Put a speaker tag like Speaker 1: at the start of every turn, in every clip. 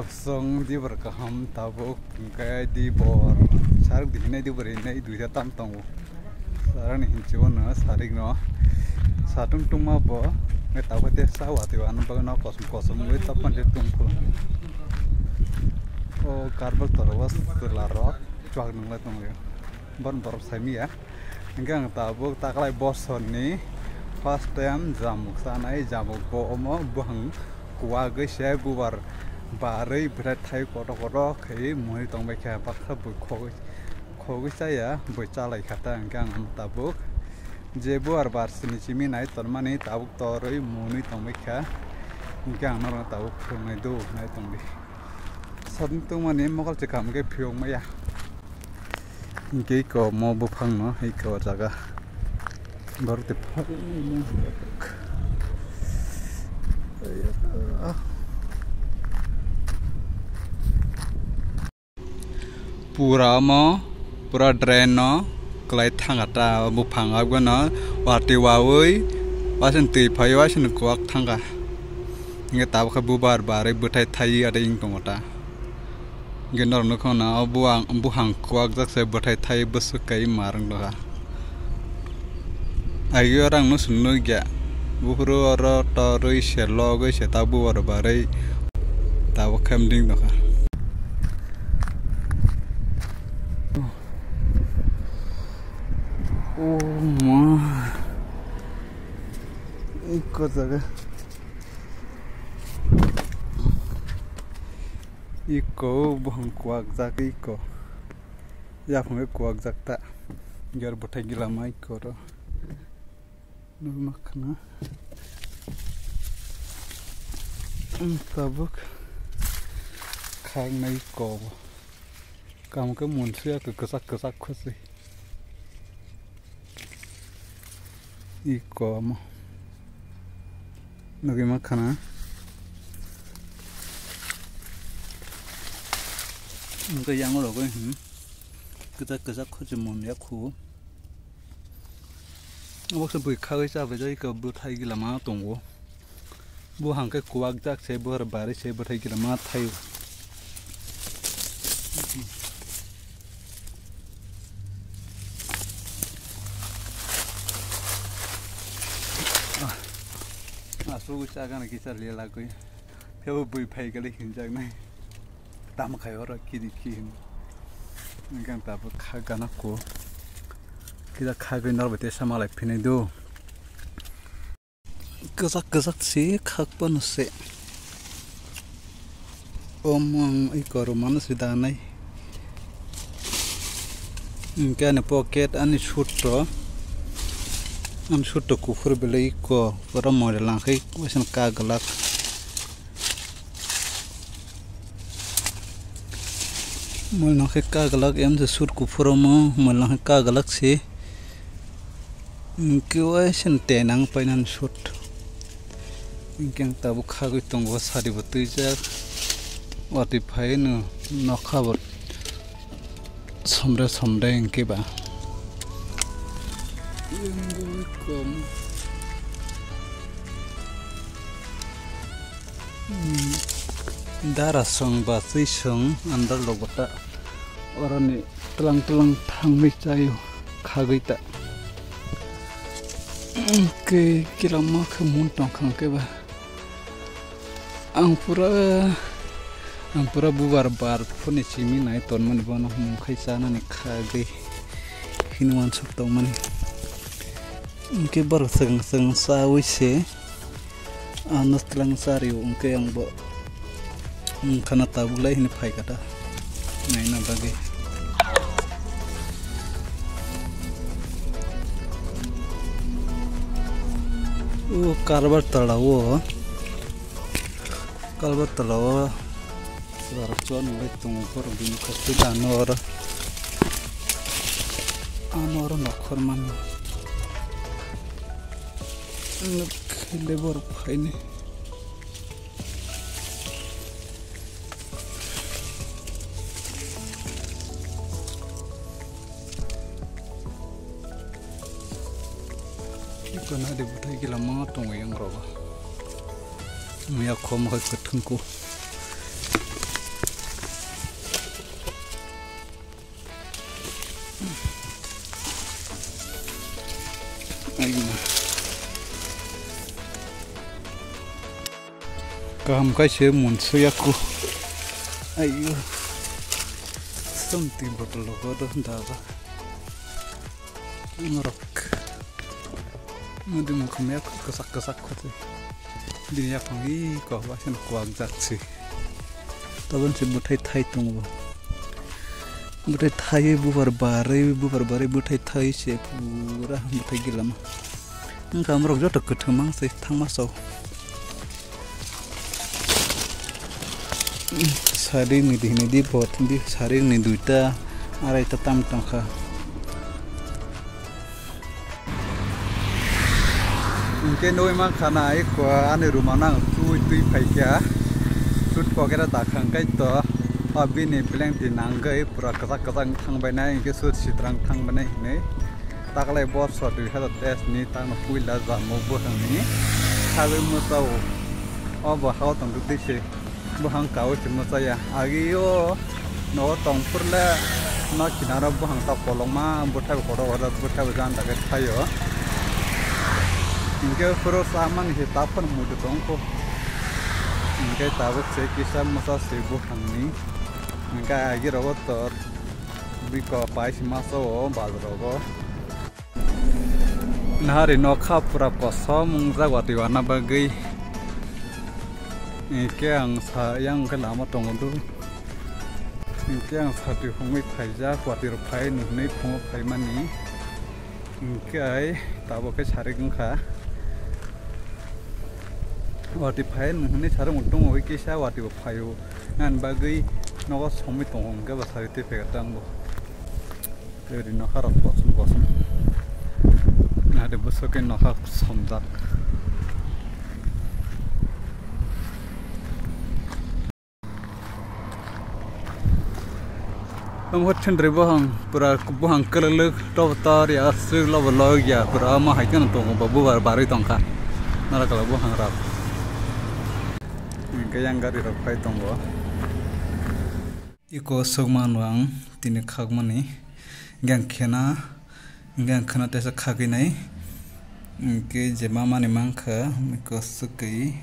Speaker 1: song di berkaham tabuk kayak di bor sarik di sini di berinai dua tam tong sarang nih cium no sarik no satung tung ma bo nggak tahu deh sawah tuh anu bagai no kosong kosong itu tapan dia tungku oh karbal terus terlarok cuak nunggu tunggu bon borok semi ya enggak tabuk tak lagi boson nih first time jamuk sana jamuk bo omo buang kuah guys ya bubar barai berat thai kotor kayak mulai tong baca paksa buku saya baca lagi kata enggak tabuk jebu arbar sini cimi naik termani tabuk toroi mulai tong baca enggak orang tabuk rumai do naik tong di sentuh mana mau kalau cekam ke piung maya enggak kau mau bupang no ikut jaga baru tepat pura drain no kelai thangata bupang agwa no wati wawui wasin ti phai wasin kuak thanga nge tab kha bubar bare butai thai ada ing tongota genor no khona buhang kuak jak se butai thai busu kai marang doha ayo orang no sunu gya buhuru oro toroi selo go se tabu oro bare tab kham ding doha oh my ikut saja iko buang kuak jak iko ya phang kuak jak ta jar botai gila mai ko ro nu makna tabuk khang nai ko kam ke mun sia ke kesak khosi iko mo nugi makana cái yang rồi cái kesak khosi mun ya khu bác sĩ bùi khai ra về đây cái bữa thay cái làm ăn tung vô bữa hàng cái kuak jak sẽ bữa bari sẽ bữa thay cái làm ăn thay số cái cái này cái lia là cái theo bùi phay cái hình dạng này tam khai ở kia đi kia mình càng tập khai cái nó cố kita khai nol bete sama lai phine do kesak si khak pon se omong ikoro man sida nai inkane pocket ani shutto am shutto kufur belai ko pora model lang khai wasan ka galak mol nang khai ka galak em de sut kufur mo mol nang ka galak si kau asyik tenang painan shoot, ingkang tabu kagui tunggu sari betul je, waktu pain nak kabar, somre ingke ba, darah song basi song andar logota, orang ni telang thang mecayu kagui tak. Ke kilama ke muntong kang ke ba ang pura bubar bar phone chimi nai ton man bono hum khaisa na ni khage hinwan sok to man ke bar sang sa wi se anas tlang sari ke ang bo khana tabulai ni phai kata nai na bage kalbar talawo racun mulai tunggu por bini kasti anor nakor man lebor ini Karena di butai gila matong yang roba. Maya kom ke ketengku. Kaham kaise munsu yaku. Ayo. Something bottle logo doesn't have. Ngorok. Mudi mukamnya kesak-kesak kote. Dirinya pangi kau bahasan kuang jaksi. Tabun si butai thai tunggu. Butai thai bubar bare butai thai si pura butai gila mah. Engkau merok jodoh ketemang si tang masau. Sari ni di bot di sari ni duita arai tatam tangka. Mungkin noi mak kana ai ko ane rumah nang tui pai kya tut ko kera takang kai to abi ni pleng ti nanggai pura kasak thang bai na inge sut sitrang thang bai ne taklai bor so du hada des ni tang pui la za mo bo hang ni hawe mo tau oba hau tang du se buhang kau cuma saya agio no tong purla no kinara buhang ta polong ma butai koro wala butai jan da kai thayo inge puro saman he tapan mudu tong ko inge tabuk se kisa masa se buhang ni inge agi rogo tor biko pai simaso baz rogo nahari no kha pura kosom jagwati wana bagai Ini yang sayang ke lama tunggu dulu. Ini yang satu hungi payah, kuatir payah nuhni hungi payah mani. Ini ay tahu ke cari gengka. Kuatir payah nuhni cari untung hungi kisah kuatir payah. Ngan bagi nawas hungi tunggu ke bahasa itu pegatang bu. Jadi nak harap kosong. Nah, ada besokin nak harap somdak. What chendri bohang pura bohang kelelek totar ya asri log ya pura ama haikan tong babu bari tongka nara kalau bohang rap kayang gari rap kai tong bo iko sogman wang tini khagmani gang khana tesa khagi nai ke jema mani mangkha iko sukai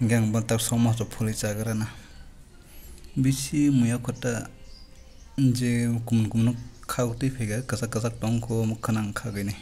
Speaker 1: gang bantar soma to phuli chagrana bisi muya kota je kumun khauti phega kasak tong ko mukhanang khagini